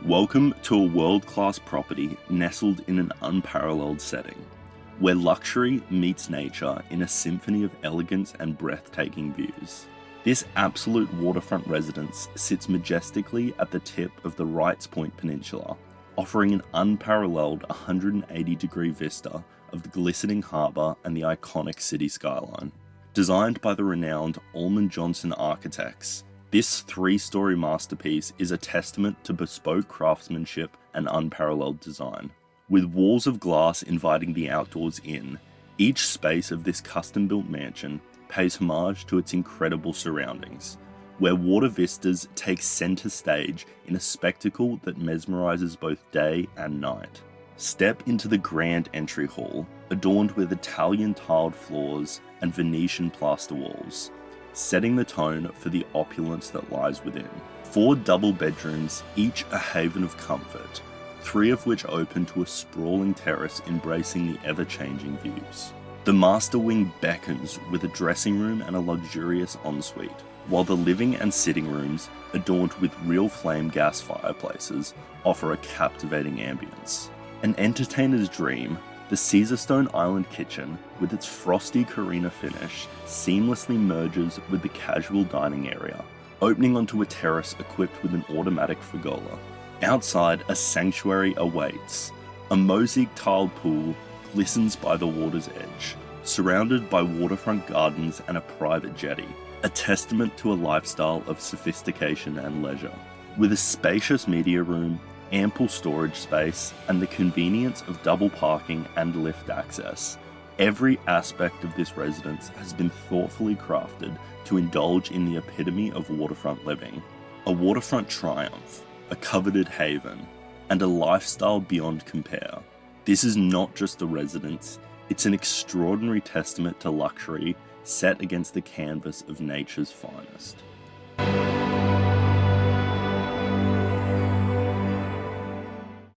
Welcome to a world-class property nestled in an unparalleled setting, where luxury meets nature in a symphony of elegance and breathtaking views. This absolute waterfront residence sits majestically at the tip of the Wrights Point Peninsula, offering an unparalleled 180-degree vista of the glistening harbour and the iconic city skyline. Designed by the renowned Allman Johnston Architects, this three-storey masterpiece is a testament to bespoke craftsmanship and unparalleled design. With walls of glass inviting the outdoors in, each space of this custom-built mansion pays homage to its incredible surroundings, where water vistas take centre stage in a spectacle that mesmerizes both day and night. Step into the grand entry hall, adorned with Italian tiled floors and Venetian plaster walls, setting the tone for the opulence that lies within. 4 double bedrooms, each a haven of comfort, 3 of which open to a sprawling terrace embracing the ever-changing views. The master wing beckons with a dressing room and a luxurious ensuite, while the living and sitting rooms, adorned with real flame gas fireplaces, offer a captivating ambience. An entertainer's dream, the Caesarstone Island kitchen, with its frosty Carina finish, seamlessly merges with the casual dining area, opening onto a terrace equipped with an automatic pergola. Outside, a sanctuary awaits. A mosaic tiled pool glistens by the water's edge, surrounded by waterfront gardens and a private jetty, a testament to a lifestyle of sophistication and leisure. With a spacious media room, ample storage space, and the convenience of double parking and lift access, every aspect of this residence has been thoughtfully crafted to indulge in the epitome of waterfront living. A waterfront triumph, a coveted haven, and a lifestyle beyond compare. This is not just a residence, it's an extraordinary testament to luxury set against the canvas of nature's finest.